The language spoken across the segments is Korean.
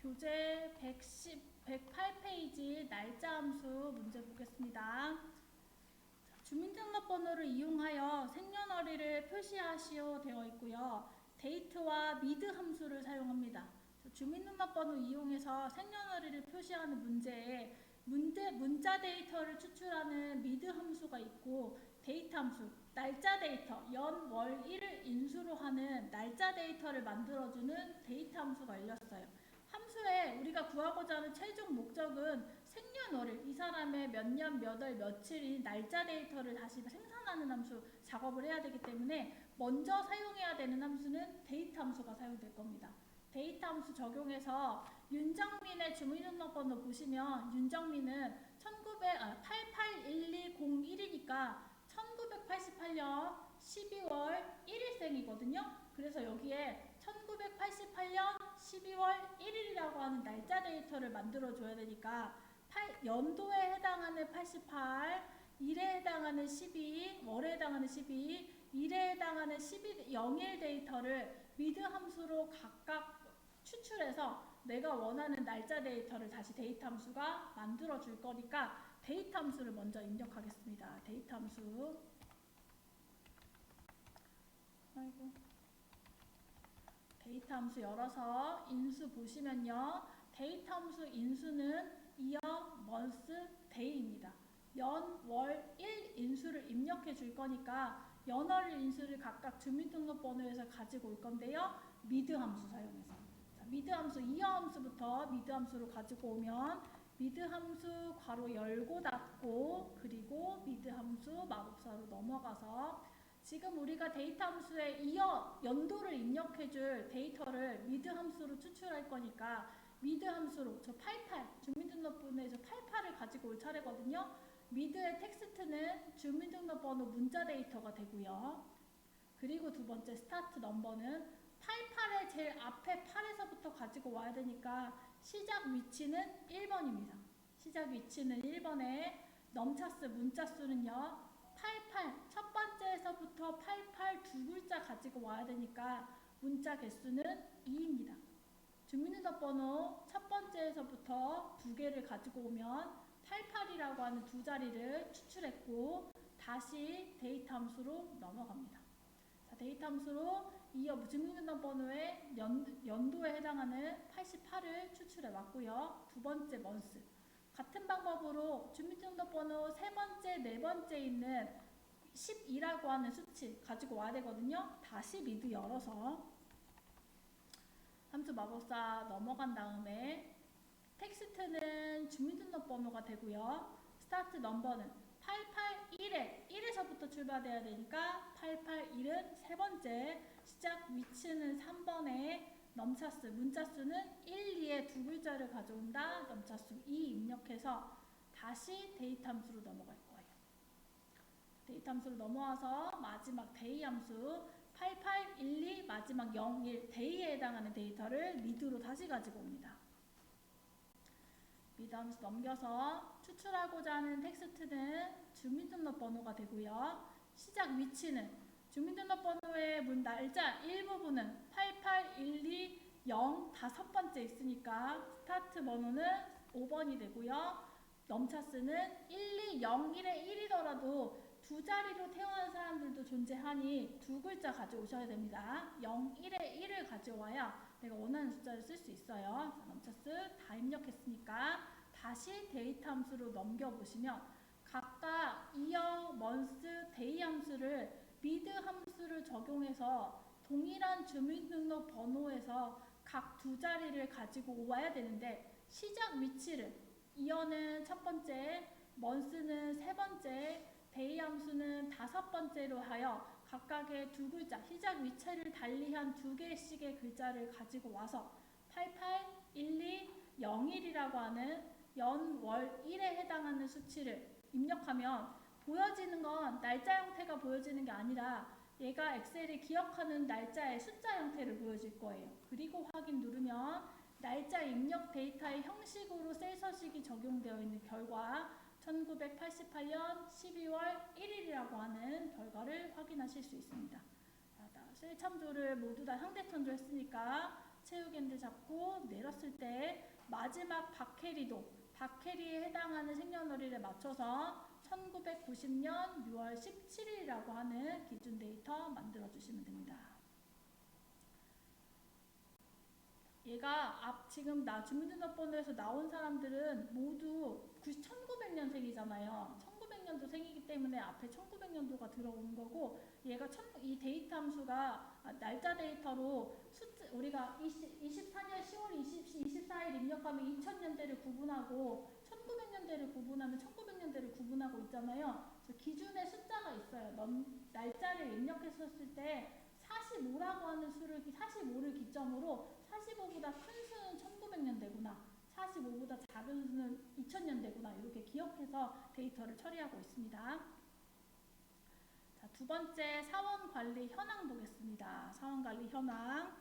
교재 108페이지 날짜 함수 문제 보겠습니다. 주민등록번호를 이용하여 생년월일을 표시하시오 되어 있고요. 데이트와 미드 함수를 사용합니다. 주민등록번호 이용해서 생년월일을 표시하는 문제에 문자 데이터를 추출하는 미드 함수가 있고, 데이트 함수, 날짜 데이터, 연, 월, 일을 인수로 하는 날짜 데이터를 만들어주는 데이트 함수가 열렸어요. 함수에 우리가 구하고자 하는 최종 목적은 생년월일, 이 사람의 몇 년, 몇 월, 며칠인 날짜 데이터를 다시 생산하는 함수 작업을 해야 되기 때문에 먼저 사용해야 되는 함수는 데이트 함수가 사용될 겁니다. 데이트 함수 적용해서 윤정민의 주민등록번호 보시면 윤정민은 881201이니까 1988년 12월 1일생이거든요. 그래서 여기에 1988년 12월 1일이라고 하는 날짜 데이터를 만들어줘야 되니까 연도에 해당하는 88, 일에 해당하는 12, 월에 해당하는 12, 일에 해당하는 12, 0일 데이터를 미드 함수로 각각 추출해서 내가 원하는 날짜 데이터를 다시 데이트 함수가 만들어 줄 거니까 데이트 함수를 먼저 입력하겠습니다. 데이트 함수. 데이트 함수 열어서 인수 보시면요. 데이트 함수 인수는 year, month, day입니다. 연, 월, 일 인수를 입력해 줄 거니까 연월 인수를 각각 주민등록번호에서 가지고 올 건데요. 미드 함수 사용해서. 자, 미드 함수, year 함수부터 미드 함수로 가지고 오면 미드 함수 괄호 열고 닫고 그리고 미드 함수 마법사로 넘어가서 지금 우리가 데이터 함수에 이어 연도를 입력해줄 데이터를 미드 함수로 추출할 거니까 미드 함수로 저 88, 주민등록번호에 저 88을 가지고 올 차례거든요. 미드의 텍스트는 주민등록번호 문자 데이터가 되고요. 그리고 두 번째 스타트 넘버는 88의 제일 앞에 8에서부터 가지고 와야 되니까 시작 위치는 1번입니다. 시작 위치는 1번에 넘차스 문자 수는요. 88, 첫 번째에서부터 88 두 글자 가지고 와야 되니까 문자 개수는 2입니다. 주민등록번호 첫 번째에서부터 두 개를 가지고 오면 88이라고 하는 두 자리를 추출했고 다시 데이터 함수로 넘어갑니다. 자, 데이터 함수로 이어 주민등록번호의 연도에 해당하는 88을 추출해 왔고요. 두 번째 먼스. 같은 방법으로 주민등록번호 세 번째, 네 번째 있는 12라고 하는 수치 가지고 와야 되거든요. 다시 미드 열어서 함수 마법사 넘어간 다음에 텍스트는 주민등록번호가 되고요. 스타트 넘버는 881에 1에서부터 출발해야 되니까 881은 세 번째, 시작 위치는 3번에 넘차스, 문자수는 1, 2의 두 글자를 가져온다. 넘차수 2 입력해서 다시 데이트 함수로 넘어갈 거예요. 데이트 함수로 넘어와서 마지막 데이 함수 8812 마지막 01 데이에 해당하는 데이터를 미드로 다시 가지고 옵니다. 미드 함수 넘겨서 추출하고자 하는 텍스트는 주민등록번호가 되고요. 시작 위치는 주민등록번호의 날짜 일부분은 88120 다섯 번째 있으니까 스타트 번호는 5번이 되고요. 넘차스는 1201에 1이더라도 두 자리로 태어난 사람들도 존재하니 두 글자 가져오셔야 됩니다. 01에 1을 가져와야 내가 원하는 숫자를 쓸 수 있어요. 자, 넘차스 다 입력했으니까 다시 데이트 함수로 넘겨보시면 각각 이어, 먼스, 데이 함수를 미드 함수를 적용해서 동일한 주민등록 번호에서 각 두 자리를 가지고 와야 되는데 시작 위치를 이어는 첫 번째, 먼스는 세 번째, 데이 함수는 다섯 번째로 하여 각각의 두 글자, 시작 위치를 달리한 두 개씩의 글자를 가지고 와서 88, 12, 01이라고 하는 연, 월, 일에 해당하는 수치를 입력하면 보여지는 건 날짜 형태가 보여지는 게 아니라 얘가 엑셀이 기억하는 날짜의 숫자 형태를 보여줄 거예요. 그리고 확인 누르면 날짜 입력 데이터의 형식으로 셀 서식이 적용되어 있는 결과 1988년 12월 1일이라고 하는 결과를 확인하실 수 있습니다. 셀 참조를 모두 다 상대 참조했으니까 채우기인데 잡고 내렸을 때 마지막 박해리에 해당하는 생년월일에 맞춰서 1990년 6월 17일이라고 하는 기준 데이터 만들어 주시면 됩니다. 얘가 지금 주민등록번호에서 나온 사람들은 모두 1900년생이잖아요. 1900년도 생이기 때문에 앞에 1900년도가 들어오는 거고, 얘가 이 데이터 함수가 날짜 데이터로 우리가 24년 10월 24일 입력하면 2000년대를 구분하고 1900년대를 구분하면 1900년대를 구분하고 있잖아요. 그래서 기준의 숫자가 있어요. 날짜를 입력했었을 때 45라고 하는 수를 45를 기점으로 45보다 큰 수는 1900년대구나. 45보다 작은 수는 2000년대구나. 이렇게 기억해서 데이터를 처리하고 있습니다. 자, 두 번째 사원관리 현황 보겠습니다. 사원관리 현황.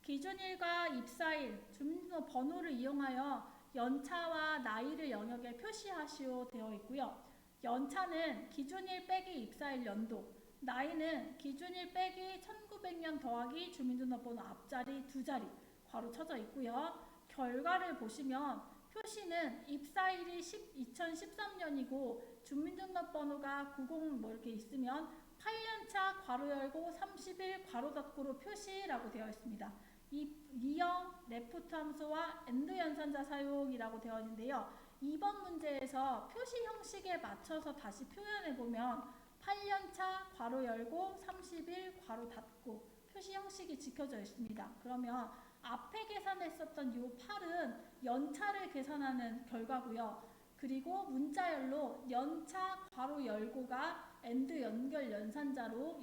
기준일과 입사일, 주민등록 번호를 이용하여 연차와 나이를 영역에 표시하시오 되어 있고요. 연차는 기준일 빼기 입사일 연도, 나이는 기준일 빼기 1900년 더하기 주민등록번호 앞자리 2자리 괄호 쳐져 있고요. 결과를 보시면 표시는 입사일이 2013년이고 주민등록번호가 90 이렇게 있으면 8년차 괄호 열고 30일 괄호 닫고로 표시라고 되어 있습니다. 이형 레프트 함수와 엔드 연산자 사용이라고 되어 있는데요. 이번 문제에서 표시 형식에 맞춰서 다시 표현해보면 8년차 괄호 열고 30일 괄호 닫고 표시 형식이 지켜져 있습니다. 그러면 앞에 계산했었던 이 8은 연차를 계산하는 결과고요. 그리고 문자열로 연차 괄호 열고가 엔드 연결 연산자로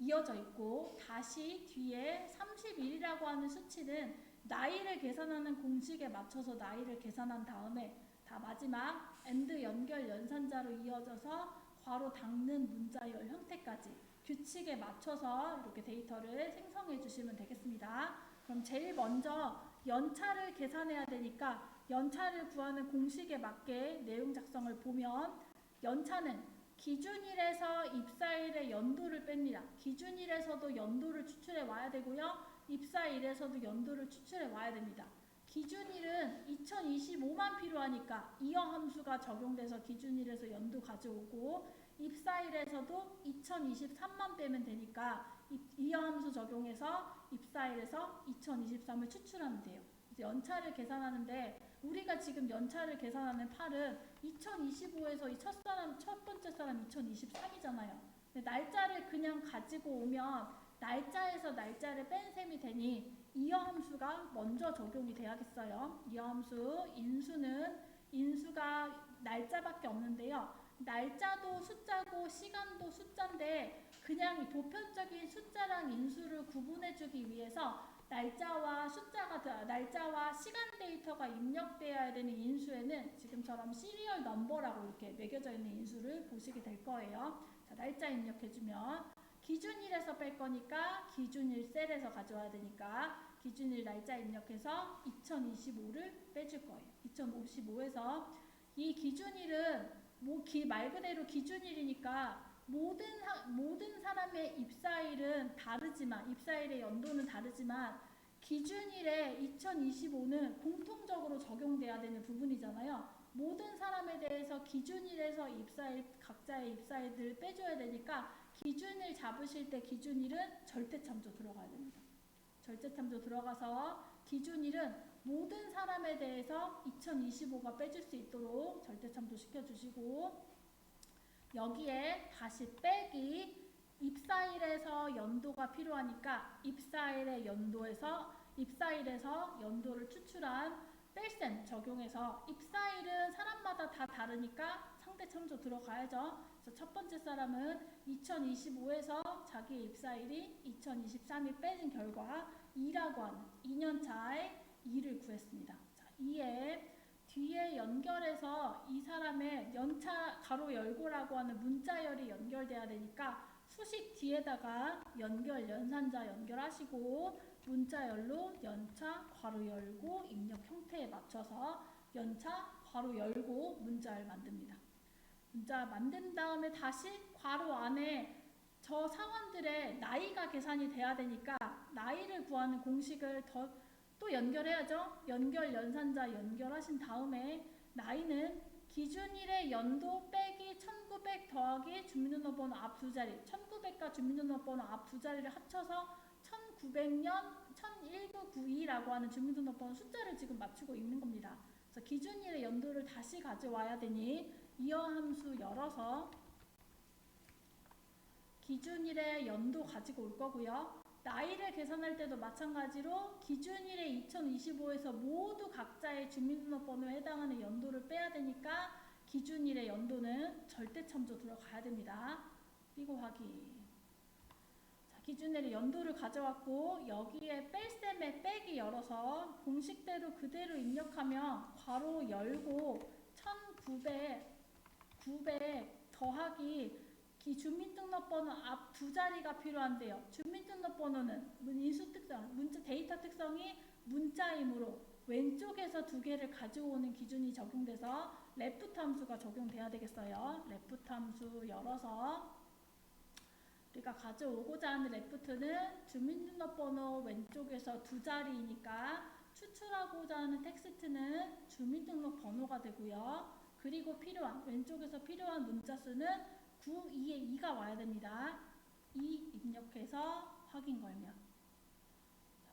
이어져 있고, 다시 뒤에 31이라고 하는 수치는 나이를 계산하는 공식에 맞춰서 나이를 계산한 다음에 다 마지막 엔드 연결 연산자로 이어져서 괄호 닫는 문자열 형태까지 규칙에 맞춰서 이렇게 데이터를 생성해 주시면 되겠습니다. 그럼 제일 먼저 연차를 계산해야 되니까 연차를 구하는 공식에 맞게 내용 작성을 보면, 연차는 기준일에서 입사일의 연도를 뺍니다. 기준일에서도 연도를 추출해 와야 되고요. 입사일에서도 연도를 추출해 와야 됩니다. 기준일은 2025만 필요하니까 이어 함수가 적용돼서 기준일에서 연도 가져오고, 입사일에서도 2023만 빼면 되니까 이어 함수 적용해서 입사일에서 2023을 추출하면 돼요. 연차를 계산하는데 우리가 지금 연차를 계산하는 8은 2025에서 첫 번째 사람 2023이잖아요. 날짜를 그냥 가지고 오면 날짜에서 날짜를 뺀 셈이 되니 이어 함수가 먼저 적용이 돼야겠어요. 이어 함수 인수가 날짜밖에 없는데요. 날짜도 숫자고 시간도 숫자인데 그냥 보편적인 숫자랑 인수를 구분해주기 위해서 날짜와 시간 데이터가 입력되어야 되는 인수에는 지금처럼 시리얼 넘버라고 이렇게 매겨져 있는 인수를 보시게 될 거예요. 자, 날짜 입력해주면 기준일에서 뺄 거니까 기준일 셀에서 가져와야 되니까 기준일 날짜 입력해서 2025를 빼줄 거예요. 2055에서 이 기준일은 말 그대로 기준일이니까 모든 사람의 입사일은 다르지만, 입사일의 연도는 다르지만 기준일에 2025는 공통적으로 적용돼야 되는 부분이잖아요. 모든 사람에 대해서 기준일에서 각자의 입사일들을 빼줘야 되니까 기준일 잡으실 때 기준일은 절대참조 들어가야 됩니다. 절대참조 들어가서 기준일은 모든 사람에 대해서 2025가 빼줄 수 있도록 절대참조 시켜주시고, 여기에 다시 빼기 입사일에서 연도가 필요하니까 입사일에서 연도를 추출한 뺄셈 적용해서, 입사일은 사람마다 다 다르니까 상대참조 들어가야죠. 그래서 첫 번째 사람은 2025에서 자기의 입사일이 2023이 빼진 결과 2라고 하는 2년차의 2를 구했습니다. 자, 2에 뒤에 연결해서 이 사람의 연차 가로 열고라고 하는 문자열이 연결돼야 되니까 수식 뒤에다가 연산자 연결하시고 문자열로 연차 괄호 열고 입력 형태에 맞춰서 연차 괄호 열고 문자열 만듭니다. 문자 만든 다음에 다시 괄호 안에 저 사원들의 나이가 계산이 돼야 되니까 나이를 구하는 공식을 또 연결해야죠. 연결 연산자 연결하신 다음에 나이는 기준일의 연도 빼기 1900 더하기 주민등록번호 앞 두 자리, 1900과 주민등록번호 앞 두 자리를 합쳐서 1900년 11992라고 하는 주민등록번호 숫자를 지금 맞추고 있는 겁니다. 그래서 기준일의 연도를 다시 가져와야 되니 이어 함수 열어서 기준일의 연도 가지고 올 거고요. 나이를 계산할 때도 마찬가지로 기준일의 2025에서 모두 각자의 주민등록번호에 해당하는 연도를 빼야 되니까 기준일의 연도는 절대참조 들어가야 됩니다. 삐고 확인. 자, 기준일의 연도를 가져왔고 여기에 뺄셈에 빼기 열어서 공식대로 그대로 입력하면 괄호 열고 1900 더하기 주민등록번호 앞 두 자리가 필요한데요. 주민등록번호는 인수 특성, 문자 데이터 특성이 문자이므로 왼쪽에서 두 개를 가져오는 기준이 적용돼서 레프트 함수가 적용돼야 되겠어요. 레프트 함수 열어서 우리가 가져오고자 하는 레프트는 주민등록번호 왼쪽에서 두 자리이니까 추출하고자 하는 텍스트는 주민등록번호가 되고요. 그리고 필요한 왼쪽에서 필요한 문자 수는 9, 2에 2가 와야 됩니다. 2 입력해서 확인 걸면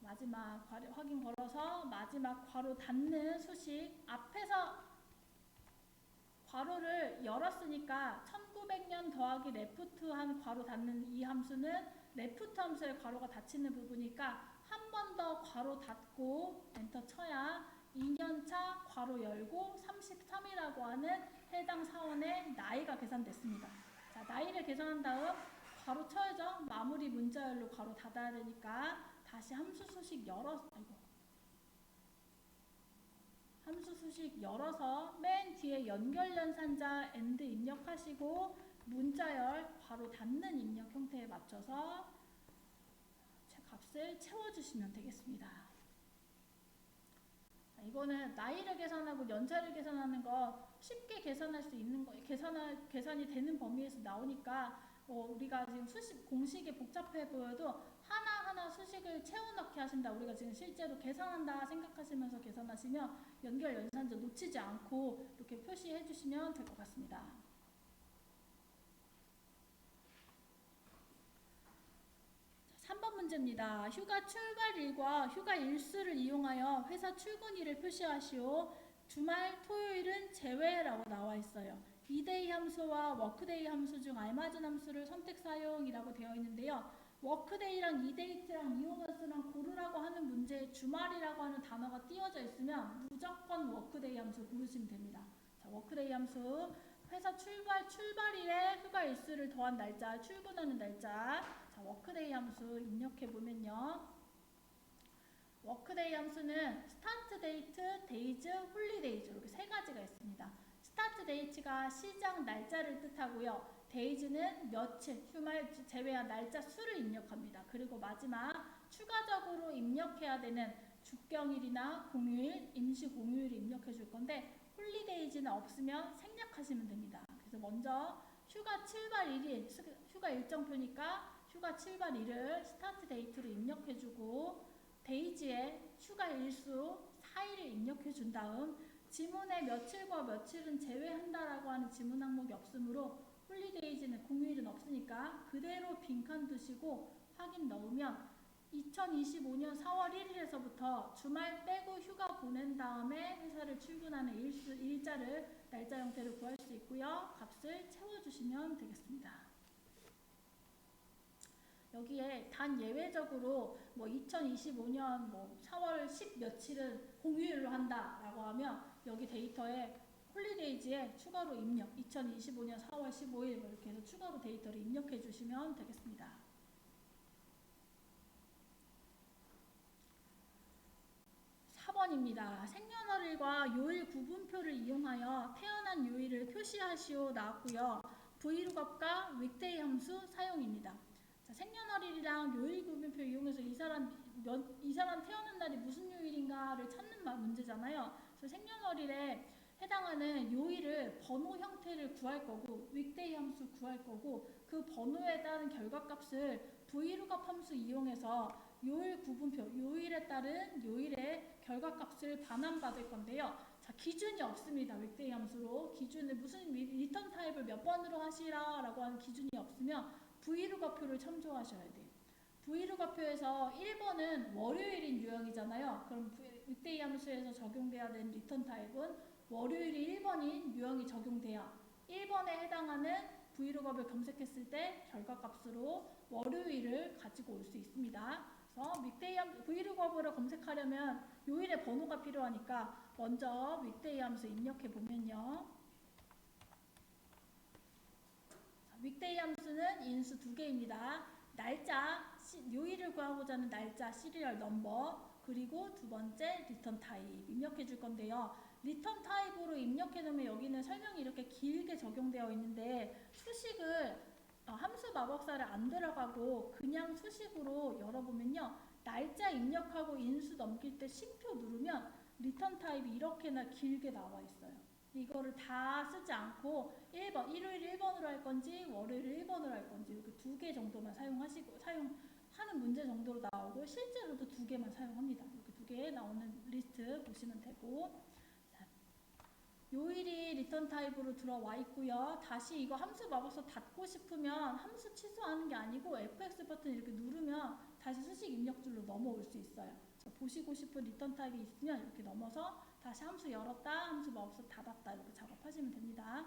마지막 확인 걸어서 마지막 괄호 닫는 수식 앞에서 괄호를 열었으니까 1900년 더하기 레프트한 괄호 닫는 이 함수는 레프트 함수의 괄호가 닫히는 부분이니까 한 번 더 괄호 닫고 엔터 쳐야 2년차 괄호 열고 33이라고 하는 해당 사원의 나이가 계산됐습니다. 자, 나이를 계산한 다음 괄호 쳐야죠. 마무리 문자열로 괄호 닫아야 되니까 다시 함수 수식 열어서 맨 뒤에 연결 연산자 AND 입력하시고 문자열 괄호 닫는 입력 형태에 맞춰서 값을 채워주시면 되겠습니다. 자, 이거는 나이를 계산하고 연차를 계산하는 거 쉽게 계산할 수 있는 거, 계산이 되는 범위에서 나오니까 우리가 지금 공식이 복잡해 보여도 하나하나 수식을 채워넣기 하신다. 우리가 지금 실제로 계산한다 생각하시면서 계산하시면 연결 연산자 놓치지 않고 이렇게 표시해 주시면 될 것 같습니다. 3번 문제입니다. 휴가 출발일과 휴가 일수를 이용하여 회사 출근일을 표시하시오. 주말, 토요일은 제외라고 나와 있어요. 이데이 함수와 워크데이 함수 중 알맞은 함수를 선택 사용이라고 되어 있는데요. 워크데이랑 이데이트랑 이용함수랑 고르라고 하는 문제에 주말이라고 하는 단어가 띄어져 있으면 무조건 워크데이 함수 고르시면 됩니다. 자, 워크데이 함수 회사 출발일에 휴가 일수를 더한 날짜, 출근하는 날짜. 자, 워크데이 함수 입력해 보면요. 워크데이 함수는 스타트 데이트, 데이즈, 홀리데이즈 이렇게 세 가지가 있습니다. 스타트 데이트가 시작 날짜를 뜻하고요. 데이즈는 며칠, 휴말 제외한 날짜 수를 입력합니다. 그리고 마지막 추가적으로 입력해야 되는 주경일이나 공휴일, 임시 공휴일을 입력해 줄 건데 홀리데이즈는 없으면 생략하시면 됩니다. 그래서 먼저 휴가 출발일이 휴가 일정표니까 휴가 출발일을 스타트 데이트로 입력해 주고 데이지에 휴가 일수 4일을 입력해 준 다음 지문에 며칠과 며칠은 제외한다라고 하는 지문 항목이 없으므로 홀리데이즈는 공휴일은 없으니까 그대로 빈칸 두시고 확인 넣으면 2025년 4월 1일에서부터 주말 빼고 휴가 보낸 다음에 회사를 출근하는 일자를 날짜 형태로 구할 수 있고요. 값을 채워주시면 되겠습니다. 여기에 단 예외적으로 2025년 4월 10 며칠은 공휴일로 한다라고 하면 여기 데이터에 홀리데이즈에 추가로 입력 2025년 4월 15일 이렇게 해서 추가로 데이터를 입력해 주시면 되겠습니다. 4번입니다. 생년월일과 요일 구분표를 이용하여 태어난 요일을 표시하시오 나왔고요. vlookup과 윅데이 함수 사용입니다. 자, 생년월일이랑 요일 구분표 이용해서 이 사람 태어난 날이 무슨 요일인가를 찾는 문제잖아요. 그래서 생년월일에 해당하는 요일을 번호 형태를 구할 거고 윅데이 함수 구할 거고 그 번호에 따른 결과값을 vlookup 함수 이용해서 요일 구분표, 요일에 따른 요일의 결과값을 반환받을 건데요. 자, 기준이 없습니다. 윅데이 함수로. 기준을 무슨 리턴 타입을 몇 번으로 하시라 라고 하는 기준이 없으면 브이루가표를 참조하셔야 돼요. 브이루가표에서 1번은 월요일인 유형이잖아요. 그럼 윅데이 함수에서 적용돼야 되는 리턴 타입은 월요일이 1번인 유형이 적용돼야 1번에 해당하는 브이루갑을 검색했을 때 결과값으로 월요일을 가지고 올 수 있습니다. 그래서 윅데이 브이루갑을 검색하려면 요일의 번호가 필요하니까 먼저 윅데이 함수 입력해 보면요. 윅데이 함수는 인수 두 개입니다. 날짜, 요일을 구하고자 하는 날짜, 시리얼 넘버, 그리고 두 번째 리턴 타입 입력해 줄 건데요. 리턴 타입으로 입력해 놓으면 여기는 설명이 이렇게 길게 적용되어 있는데 수식을 함수 마법사를 안 들어가고 그냥 수식으로 열어보면요. 날짜 입력하고 인수 넘길 때 쉼표 누르면 리턴 타입이 이렇게나 길게 나와 있어요. 이거를 다 쓰지 않고 1번, 일요일 1번으로 할 건지 월요일 1번으로 할 건지 이렇게 두 개 정도만 사용하는 문제 정도로 나오고 실제로도 두 개만 사용합니다. 이렇게 두 개 나오는 리스트 보시면 되고, 자, 요일이 리턴 타입으로 들어와 있고요. 다시 이거 함수 마법사 닫고 싶으면 함수 취소하는 게 아니고 FX 버튼 이렇게 누르면 다시 수식 입력줄로 넘어올 수 있어요. 보시고 싶은 리턴 타입이 있으면 이렇게 넘어서 다시 함수 열었다, 함수 마법사 닫았다 이렇게 작업하시면 됩니다.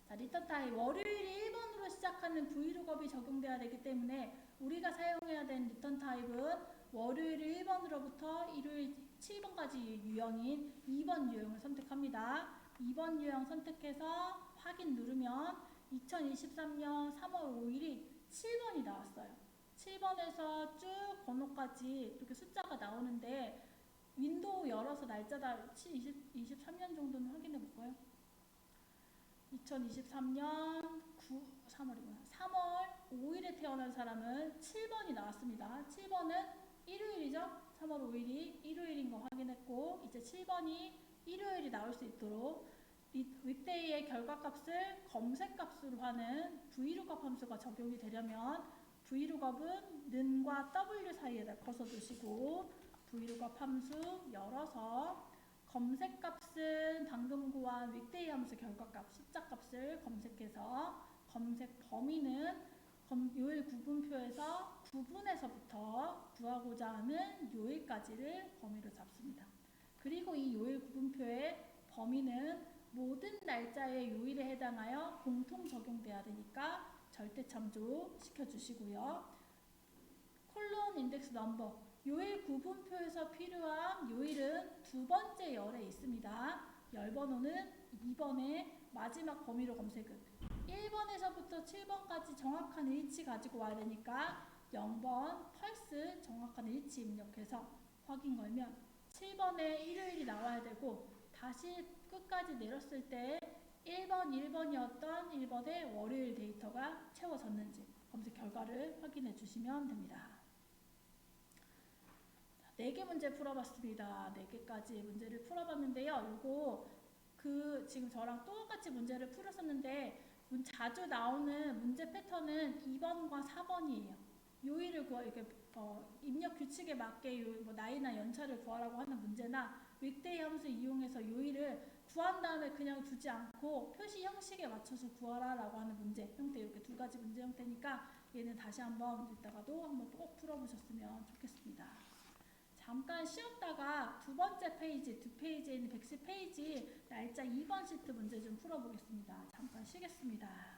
자, 리턴 타입 월요일이 1번으로 시작하는 브이루갑이 적용돼야 되기 때문에 우리가 사용해야 되는 리턴 타입은 월요일 1번으로부터 일요일 7번까지 유형인 2번 유형을 선택합니다. 2번 유형 선택해서 확인 누르면 2023년 3월 5일이 7번이 나왔어요. 7번에서 쭉 번호까지 이렇게 숫자가 나오는데 윈도우 열어서 날짜 23년 정도는 확인해 볼까요? 2023년 3월 5일에 태어난 사람은 7번이 나왔습니다. 7번은 일요일이죠? 3월 5일이 일요일인 거 확인했고 이제 7번이 일요일이 나올 수 있도록 윅데이의 결과값을 검색값으로 하는 브이루갑 함수가 적용이 되려면 브이루갑은 는과 w 사이에다 거서두시고 브이루갑 함수 열어서 검색값은 방금 구한 윅데이 함수 결과값 숫자값을 검색해서 검색 범위는 요일 구분표에서 구분에서부터 구하고자 하는 요일까지를 범위로 잡습니다. 그리고 이 요일 구분표의 범위는 모든 날짜의 요일에 해당하여 공통 적용돼야 되니까 절대 참조 시켜주시고요. 콜론 인덱스 넘버 요일 구분표에서 필요한 요일은 두 번째 열에 있습니다. 열 번호는 2번의 마지막 범위로 검색은 1번에서부터 7번까지 정확한 일치 가지고 와야 되니까 0번 펄스 정확한 일치 입력해서 확인 걸면 7번에 일요일이 나와야 되고 다시 끝까지 내렸을 때 1번이었던 1번의 월요일 데이터가 채워졌는지 검색 결과를 확인해 주시면 됩니다. 4개 문제 풀어봤습니다. 4개까지 문제를 풀어봤는데요. 요거 지금 저랑 똑같이 문제를 풀었었는데 자주 나오는 문제 패턴은 2번과 4번이에요. 요일을 이렇게 입력 규칙에 맞게 나이나 연차를 구하라고 하는 문제나 윅데이 함수 이용해서 요일을 구한 다음에 그냥 두지 않고 표시 형식에 맞춰서 구하라 라고 하는 문제 형태 이렇게 두 가지 문제 형태니까 얘는 다시 한번 이따가도 한번 꼭 풀어보셨으면 좋겠습니다. 잠깐 쉬었다가 두 번째 페이지, 두 페이지에 있는 110페이지 날짜 2번 시트 문제 좀 풀어보겠습니다. 잠깐 쉬겠습니다.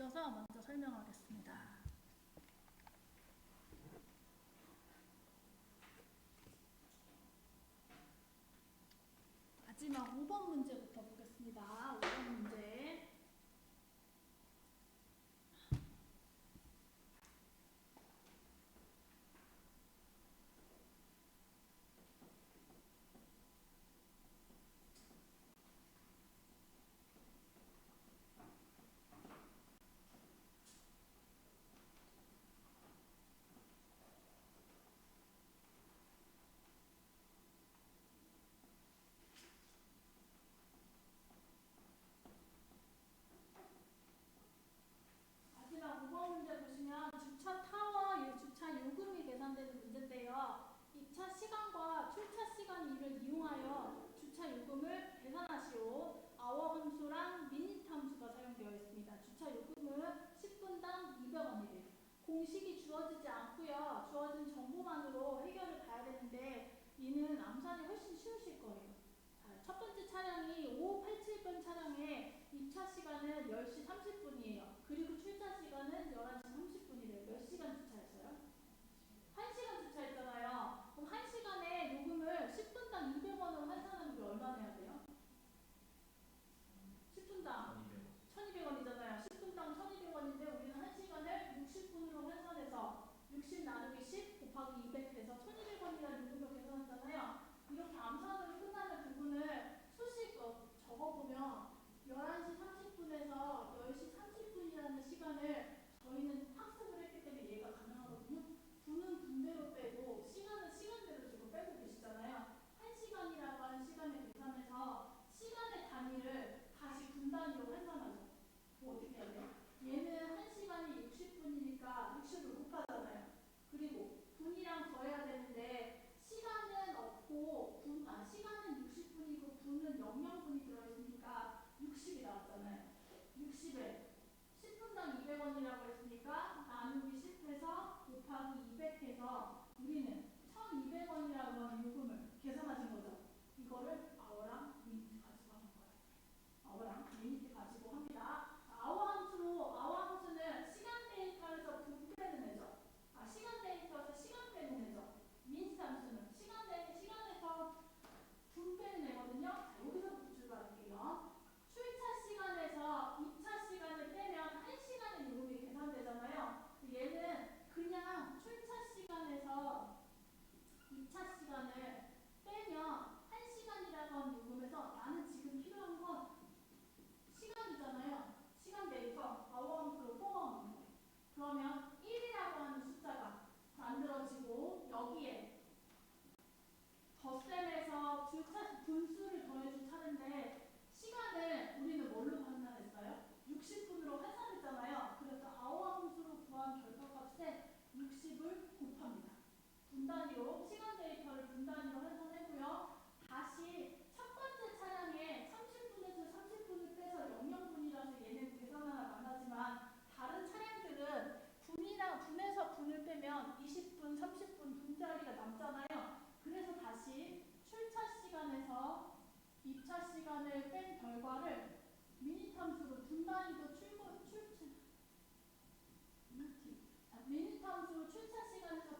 이어져서 먼저 설명하겠습니다. 마지막 5번 문제부터 보겠습니다. 5번 문제. 마지막 5번 문제 보시면 주차 타워 주차 요금이 계산되는 문제인데요. 입차 시간과 출차 시간 일을 이용하여 주차 요금을 계산하시오. 아워 함수랑 미니트 함수가 사용되어 있습니다. 주차 요금은 10분당 200원이래요. 공식이 주어지지 않고요. 주어진 정보만으로 해결을 봐야 되는데 얘는 암산이 훨씬 쉬우실 거예요. 자, 첫 번째 차량이 5587번 차량의 입차 시간은 10시 30분이에요. 그리고 출차 시간은 11시 30분이래요. 몇 시간 주차했어요? 1시간 주차했잖아요. 그럼 1시간에 요금을 10분당 200원으로 환산하면 우리 얼마 내야 돼요? 10분당 1200원이잖아요. 10분당 1200원인데 우리는 1시간을 60분으로 환산해서 60 나누기 10 곱하기 200 해서 1200원이라는 요금을 계산했잖아요. 이렇게 암산으로 끝나는 부분을 수식 적어보면 11시 30분에서 10시 30분이라는 시간을 저희는 학습을 했기 때문에 이해가 가능하거든요. 분은 분대로 빼고 시간은 시간대로 지금 빼고 계시잖아요. 1시간이라고 하는 시간을 계산해서 시간의 단위를 다시 분 단위로 환산하죠. 뭐 어떻게 해야 돼요? 얘는 1시간이 60분이니까 60을 곱하잖아요. 그리고 분이랑 더해야 되는데 시간은 없고 시간은 60분이고 분은 00분이 들어있으니까 60이 나왔잖아요. 60에 10분당 200원이라고 했으니까 나누기 10해서 곱하기 200해서 우리는 1200원이라고 하는 요금을 계산하신 거죠. 이거를 아워랑 미니트 가지고 하는 거예요. 아워랑 미니트 가지고 합니다. 아워 함수는 시간 데이터에서 분 빼는 애죠. 시간 데이터에서 시간 빼는 애죠. 미니트 함수는 시간에서 분 빼는 애거든요. 자, 여기서부터 출발할게요. 출차 시간에서 입차 시간을 빼면 1시간의 요금이 계산되잖아요. 얘는 그냥 출차 시간에서 입차 시간을 빼면 1시간이라고 하는 요금에서 나는 지금 필요한 건 시간이잖아요. 시간 데이터 아워함수로 포함하는 거예요. 그러면 1이라고 하는 숫자가 만들어지고 여기에 덧셈에서 분수를 더해줄 차례인데 시간을 우리는 뭘로 환산했어요? 60분으로 환산했잖아요. 그래서 아워함수로 구한 결과값에 60을 곱합니다. 분 단위로 시간 데이터를 분 단위로 환산했고요. 다시 첫 번째 차량에 30분에서 30분을 빼서 00분이라서 얘는 계산 하나 안 하지만 다른 차량들은 분에서 분을 빼면 20분, 30분 분자리가 남잖아요. 그래서 다시 출차 시간에서 입차 시간을 뺀 결과를 미니트 함수로 분 단위도 미니트 함수로 출차 시간에서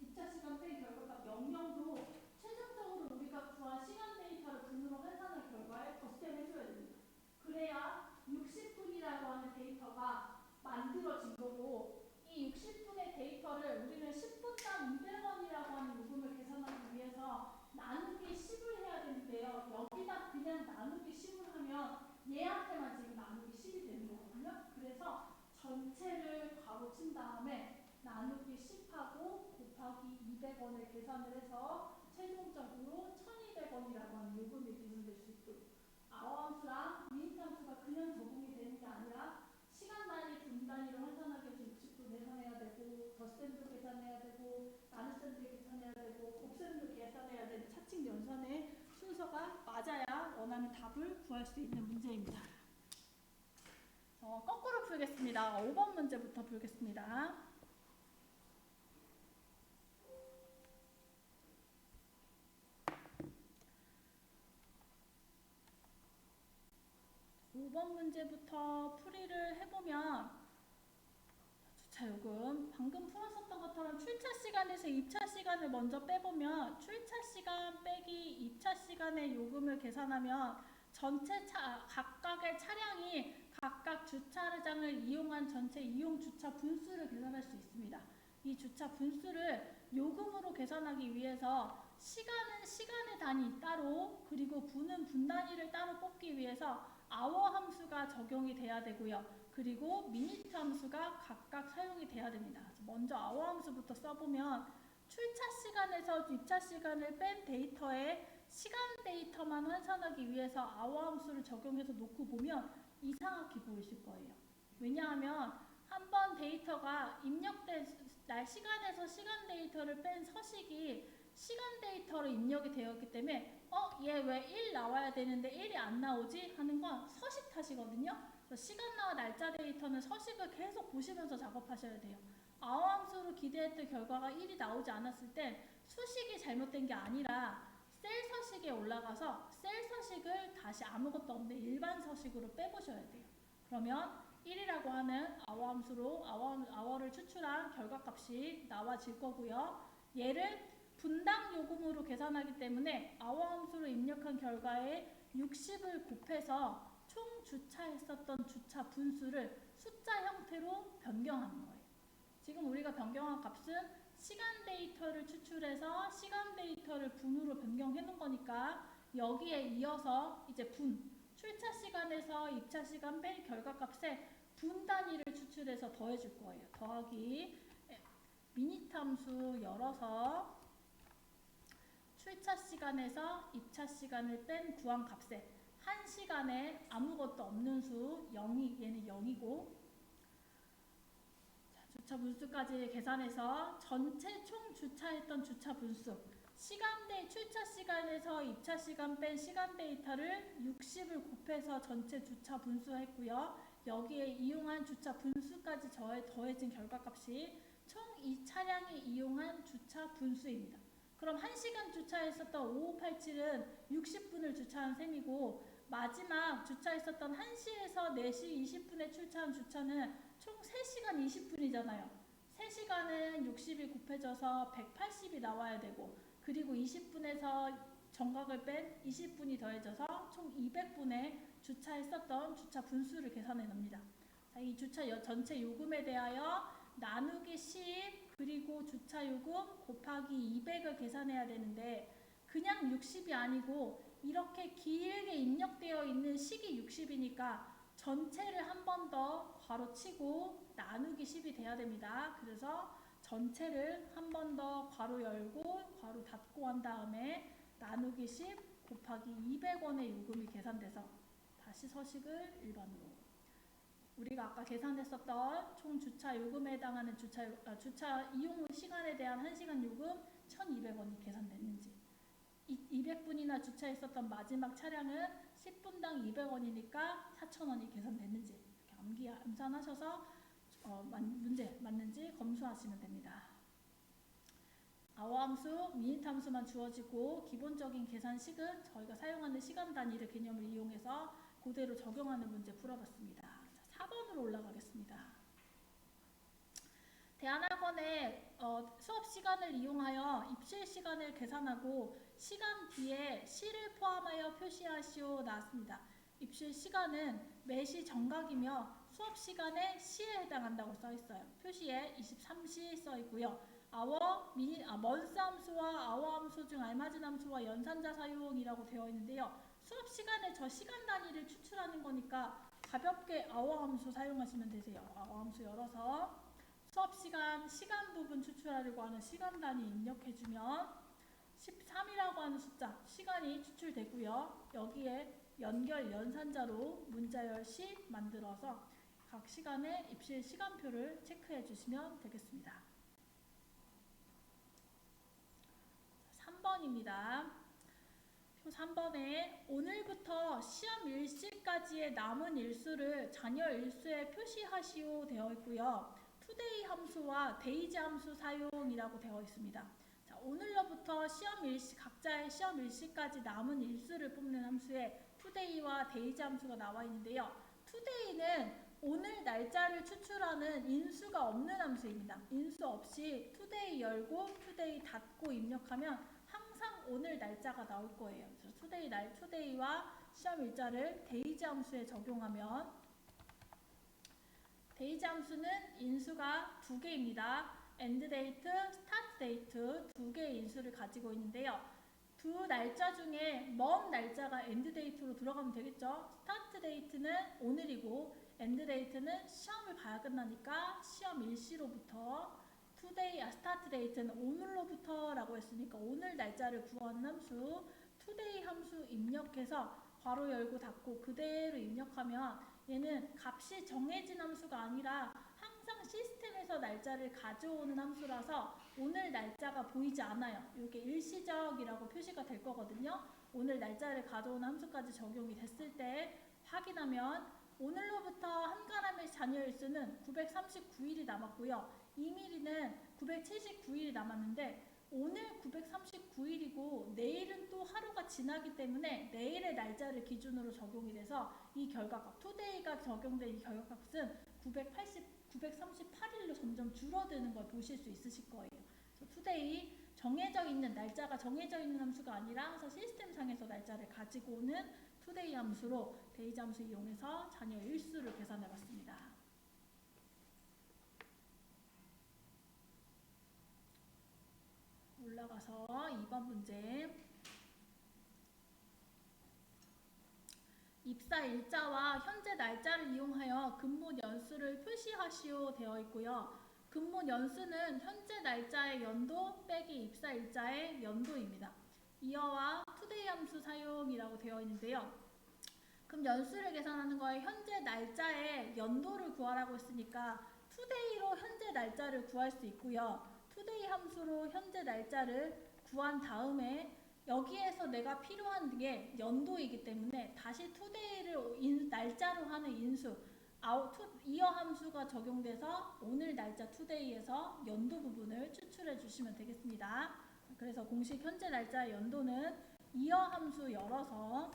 입차 시간 뺀 결과가 00도 최종적으로 우리가 구한 시간 데이터를 분으로 환산한 결과에 덧셈해줘야 됩니다. 그래야 60분이라고 하는 데이터가 만들어진 거고 이 60분의 데이터를 우리는 10분당 200원이라고 하는 요금을 계산하기 위해서 나누기 10을 해야 되는데요. 여기다 그냥 나누기 10을 하면 얘한테만 지금 나누기 10이 되는 거거든요. 그래서 전체를 괄호친 다음에 나누기 10하고 곱하기 200원을 계산을 해서 최종적으로 1200원이라고 하는 요금이 계산될 수 있도록 아워함수랑 미니트 함수가 그냥 적용이 되는 게 아니라 시간 단위, 분 단위로 환산하기 위해서 60분 계산해야 되고 덧셈도 계산해야 되고 나눗셈도 계산해야 되고 곱셈도 계산해야 되는 차칙 연산의 순서가 맞아야 원하는 답을 구할 수 있는 문제입니다. 거꾸로 풀겠습니다. 5번 문제부터 풀겠습니다. 5번 문제부터 풀이를 해보면 주차 요금 방금 풀었었던 것처럼 출차 시간에서 입차 시간을 먼저 빼보면 출차 시간 빼기 입차 시간의 요금을 계산하면 각각의 차량이 각각 주차장을 이용한 전체 이용 주차 분수를 계산할 수 있습니다. 이 주차 분수를 요금으로 계산하기 위해서 시간은 시간의 단위 따로, 그리고 분은 분 단위를 따로 뽑기 위해서 아워 함수가 적용이 돼야 되고요. 그리고 미니트 함수가 각각 사용이 돼야 됩니다. 먼저 아워 함수부터 써보면 출차 시간에서 입차 시간을 뺀 데이터에 시간 데이터만 환산하기 위해서 아워 함수를 적용해서 놓고 보면 이상하게 보이실 거예요. 왜냐하면 한번 데이터가 입력된 시간에서 시간 데이터를 뺀 서식이 시간 데이터로 입력이 되었기 때문에 얘 왜 1 나와야 되는데 1이 안 나오지? 하는 건 서식 탓이거든요. 시간과 날짜 데이터는 서식을 계속 보시면서 작업하셔야 돼요. 아워 함수로 기대했던 결과가 1이 나오지 않았을 땐 수식이 잘못된 게 아니라 셀 서식에 올라가서 셀 서식을 다시 아무것도 없는 일반 서식으로 빼보셔야 돼요. 그러면 1이라고 하는 아워 함수로 아워를 추출한 결과값이 나와질 거고요. 얘를 분당 요금으로 계산하기 때문에 아워 함수로 입력한 결과에 60을 곱해서 총 주차했었던 주차 분수를 숫자 형태로 변경하는 거예요. 지금 우리가 변경한 값은 시간 데이터를 추출해서 시간 데이터를 분으로 변경해 놓은 거니까 여기에 이어서 이제 출차 시간에서 입차 시간 뺀 결과값에 분 단위를 추출해서 더해 줄 거예요. 더하기 미니트 함수 열어서 출차 시간에서 입차 시간을 뺀 구한 값에 1시간에 아무것도 없는 수 0이 얘는 0이고 주차 분수까지 계산해서 전체 총 주차했던 주차 분수 출차 시간에서 입차 시간 뺀 시간 데이터를 60을 곱해서 전체 주차 분수 했고요. 여기에 이용한 주차 분수까지 더해진 결과값이 총 이 차량이 이용한 주차 분수입니다. 그럼 1시간 주차했었던 5587은 60분을 주차한 셈이고 마지막 주차했었던 1시에서 4시 20분에 출차한 주차는 총 3시간 20분이잖아요. 3시간은 60이 곱해져서 180이 나와야 되고 그리고 20분에서 정각을 뺀 20분이 더해져서 총 200분에 주차했었던 주차 분수를 계산해 냅니다. 자, 이 주차 전체 요금에 대하여 나누기 10 그리고 주차 요금 곱하기 200을 계산해야 되는데 그냥 60이 아니고 이렇게 길게 입력되어 있는 식이 60이니까 전체를 한 번 더 괄호 치고 나누기 10이 돼야 됩니다. 그래서 전체를 한 번 더 괄호 열고 괄호 닫고 한 다음에 나누기 10 곱하기 200원의 요금이 계산돼서 다시 서식을 일반으로 우리가 아까 계산했었던 총 주차 요금에 해당하는 주차 이용 시간에 대한 1시간 요금 1,200원이 계산됐는지 200분이나 주차했었던 마지막 차량은 10분당 200원이니까 4,000원이 계산됐는지 이렇게 암산하셔서 문제 맞는지 검수하시면 됩니다. 아워 함수, 미니트 함수만 주어지고 기본적인 계산식은 저희가 사용하는 시간 단위를 개념을 이용해서 그대로 적용하는 문제 풀어봤습니다. 4번으로 올라가겠습니다. 대안학원의 수업 시간을 이용하여 입실 시간을 계산하고 시간 뒤에 시를 포함하여 표시하시오 나왔습니다. 입실 시간은 매시 정각이며 수업 시간에 시에 해당한다고 써 있어요. 표시에 23시 써 있고요. 먼스 함수와 아워 함수 중 알맞은 함수와 연산자 사용이라고 되어 있는데요. 수업 시간에 저 시간 단위를 추출하는 거니까 가볍게 아워 함수 사용하시면 되세요. 아워 함수 열어서 수업 시간 부분 추출하려고 하는 시간 단위 입력해주면 13이라고 하는 숫자 시간이 추출되고요. 여기에 연산자로 문자열 시 만들어서 각 시간의 입실 시간표를 체크해 주시면 되겠습니다. 3번입니다. 표 3번에 오늘부터 시험 일시까지의 남은 일수를 잔여 일수에 표시하시오 되어 있고요. 투데이 함수와 데이지 함수 사용이라고 되어 있습니다. 자, 오늘로부터 각자의 시험 일시까지 남은 일수를 뽑는 함수에 투데이와 데이지 함수가 나와 있는데요. 투데이는 오늘 날짜를 추출하는 인수가 없는 함수입니다. 인수 없이 today 열고 today 닫고 입력하면 항상 오늘 날짜가 나올 거예요. 그래서 today와 시험 일자를 데이지 함수에 적용하면 데이지 함수는 인수가 두 개입니다. end date, start date 두 개의 인수를 가지고 있는데요. 두 날짜 중에 먼 날짜가 end date로 들어가면 되겠죠. start date는 오늘이고 end date는 시험을 봐야 끝나니까 시험 일시로부터 start date는 오늘로부터 라고 했으니까 오늘 날짜를 구하는 함수 today 함수 입력해서 괄호 열고 닫고 그대로 입력하면 얘는 값이 정해진 함수가 아니라 항상 시스템에서 날짜를 가져오는 함수라서 오늘 날짜가 보이지 않아요. 이게 일시적이라고 표시가 될 거거든요. 오늘 날짜를 가져오는 함수까지 적용이 됐을 때 확인하면 오늘로부터 한가람의 잔여일 수는 939일이 남았고요. 이밀이는 979일이 남았는데 오늘 939일이고 내일은 또 하루가 지나기 때문에 내일의 날짜를 기준으로 적용이 돼서 이 결과값, today가 적용된 이 결과값은 938일로 점점 줄어드는 걸 보실 수 있으실 거예요. 그래서 today 정해져 있는 날짜가 정해져 있는 함수가 아니라 항상 시스템상에서 날짜를 가지고 오는 today 함수로 데이지 함수 이용해서 잔여 일수를 계산해 봤습니다. 올라가서 2번 문제. 입사 일자와 현재 날짜를 이용하여 근무 연수를 표시하시오 되어 있고요. 근무 연수는 현재 날짜의 연도 빼기 입사 일자의 연도입니다. 이어와 today 함수 사용이라고 되어 있는데요. 그럼 연수를 계산하는 거에 현재 날짜의 연도를 구하라고 했으니까 today로 현재 날짜를 구할 수 있고요. today 함수로 현재 날짜를 구한 다음에 여기에서 내가 필요한 게 연도이기 때문에 다시 today를 날짜로 하는 인수 이어 함수가 적용돼서 오늘 날짜 today에서 연도 부분을 추출해 주시면 되겠습니다. 그래서 공식 현재 날짜의 연도는 이어 함수 열어서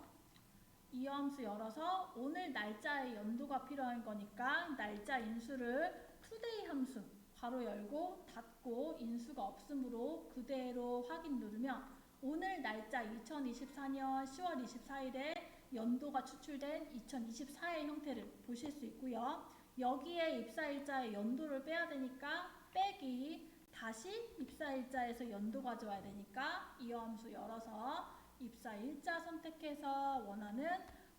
오늘 날짜의 연도가 필요한 거니까 날짜 인수를 today 함수 괄호 열고 닫고 인수가 없으므로 그대로 확인 누르면 오늘 날짜 2024년 10월 24일에 연도가 추출된 2024의 형태를 보실 수 있고요. 여기에 입사일자의 연도를 빼야 되니까 빼기 다시 입사일자에서 연도 가져와야 되니까 이어 함수 열어서 입사일자 선택해서 원하는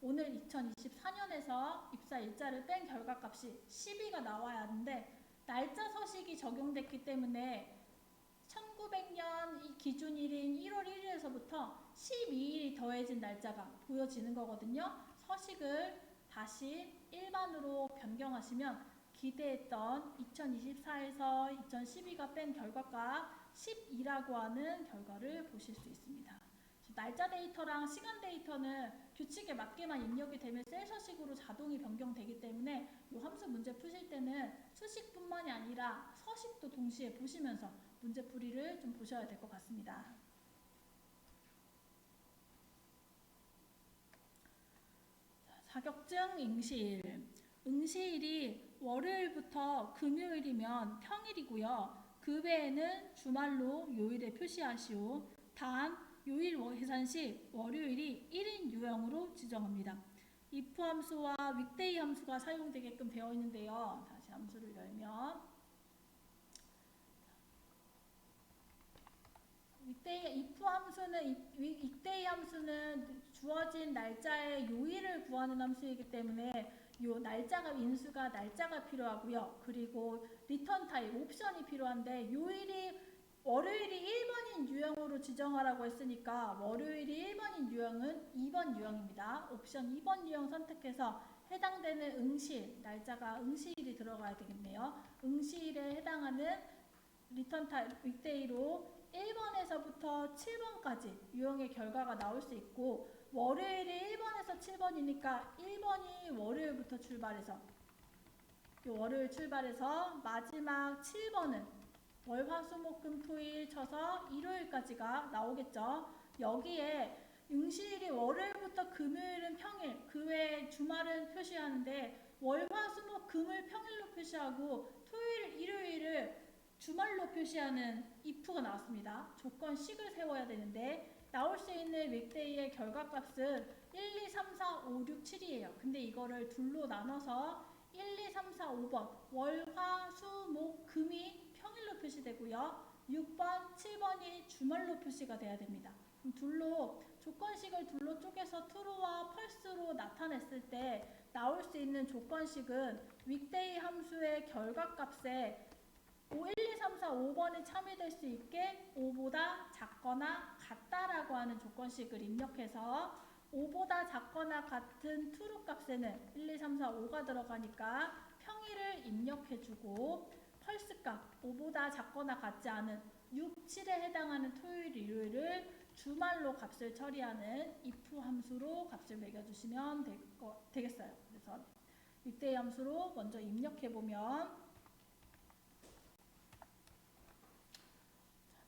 오늘 2024년에서 입사일자를 뺀 결과값이 12가 나와야 하는데 날짜 서식이 적용됐기 때문에 1900년 기준일인 1월 1일에서부터 12일이 더해진 날짜가 보여지는 거거든요. 서식을 다시 일반으로 변경하시면 기대했던 2024에서 2012가 뺀 결과값 12라고 하는 결과를 보실 수 있습니다. 날짜 데이터랑 시간 데이터는 규칙에 맞게만 입력이 되면 셀 서식으로 자동이 변경되기 때문에 이 함수 문제 푸실 때는 수식뿐만이 아니라 서식도 동시에 보시면서 문제 풀이를 좀 보셔야 될 것 같습니다. 자격증 응시일. 응시일이 월요일부터 금요일이면 평일이고요. 그 외에는 주말로 요일에 표시하시오. 단 요일 계산 시 월요일이 1인 유형으로 지정합니다. if 함수와 weekday 함수가 사용되게끔 되어 있는데요. 다시 함수를 열면 if 함수는 weekday 함수는 주어진 날짜의 요일을 구하는 함수이기 때문에 요 날짜가 인수가 날짜가 필요하고요. 그리고 리턴 타입 옵션이 필요한데 요일이 월요일이 1번인 유형으로 지정하라고 했으니까 월요일이 1번인 유형은 2번 유형입니다. 옵션 2번 유형 선택해서 해당되는 응시일, 날짜가 응시일이 들어가야 되겠네요. 응시일에 해당하는 리턴 타입 윅데이로 1번에서부터 7번까지 유형의 결과가 나올 수 있고 월요일이 1번에서 7번이니까 1번이 월요일부터 출발해서 월요일 출발해서 마지막 7번은 월, 화, 수, 목, 금, 토, 일 쳐서 일요일까지가 나오겠죠. 여기에 응시일이 월요일부터 금요일은 평일, 그 외에 주말은 표시하는데 월, 화, 수, 목, 금을 평일로 표시하고 토요일, 일요일을 주말로 표시하는 if가 나왔습니다. 조건식을 세워야 되는데 나올 수 있는 윅데이의 결과값은 1, 2, 3, 4, 5, 6, 7이에요. 근데 이거를 둘로 나눠서 1, 2, 3, 4, 5번 월, 화, 수, 목, 금이 평일로 표시되고요. 6번, 7번이 주말로 표시가 돼야 됩니다. 그럼 조건식을 둘로 쪼개서 true와 false로 나타냈을 때 나올 수 있는 조건식은 윅데이 함수의 결과값에 1, 2, 3, 4, 5번이 참여될 수 있게 5보다 작거나 같다라고 하는 조건식을 입력해서 5보다 작거나 같은 true 값에는 1, 2, 3, 4, 5가 들어가니까 평일을 입력해주고 false 값 5보다 작거나 같지 않은 6, 7에 해당하는 토요일, 일요일을 주말로 값을 처리하는 if 함수로 값을 매겨주시면 되겠어요. 그래서 윅데이 함수로 먼저 입력해보면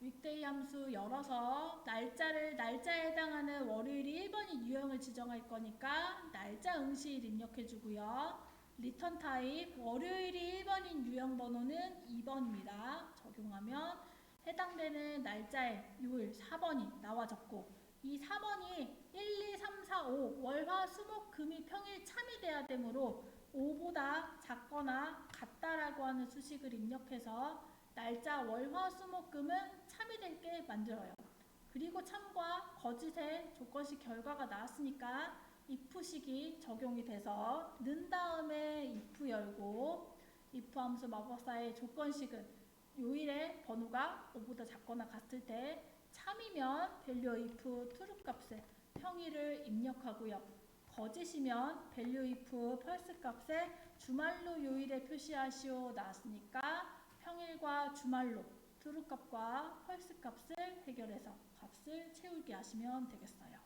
윅데이 함수 열어서 날짜에 해당하는 월요일이 1번이 유형을 지정할 거니까 날짜 응시일 입력해주고요. 리턴 타입 월요일이 1번인 유형 번호는 2번입니다. 적용하면 해당되는 날짜의 요일 4번이 나와졌고 이 4번이 1, 2, 3, 4, 5 월, 화, 수, 목, 금이 평일 참이돼야 되므로 5보다 작거나 같다라고 하는 수식을 입력해서 날짜 월, 화, 수, 목, 금은 참이되게 만들어요. 그리고 참과 거짓의 조건식 결과가 나왔으니까 if식이 적용이 돼서 는 다음에 if 열고 if 함수 마법사의 조건식은 요일의 번호가 5보다 작거나 같을 때 참이면 value if true 값에 평일을 입력하고요. 거짓이면 value if false 값에 주말로 요일에 표시하시오 나왔으니까 평일과 주말로 true 값과 false 값을 해결해서 값을 채우게 하시면 되겠어요.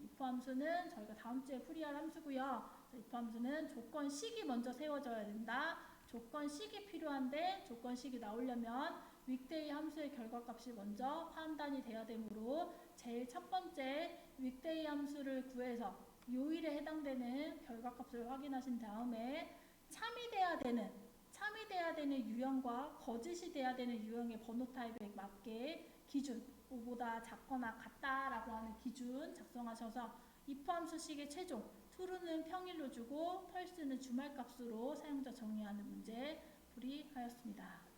if 함수는 저희가 다음 주에 풀이할 함수고요. if 함수는 조건식이 먼저 세워져야 된다. 조건식이 필요한데 조건식이 나오려면 윅데이 함수의 결과값이 먼저 판단이 돼야 되므로 제일 첫 번째 윅데이 함수를 구해서 요일에 해당되는 결과값을 확인하신 다음에 참이 돼야 되는 유형과 거짓이 돼야 되는 유형의 번호 타입에 맞게 기준 5보다 작거나 같다라고 하는 기준 작성하셔서 if 함수식의 최종 true는 평일로 주고 false는 주말값으로 사용자 정의하는 문제 풀이하였습니다.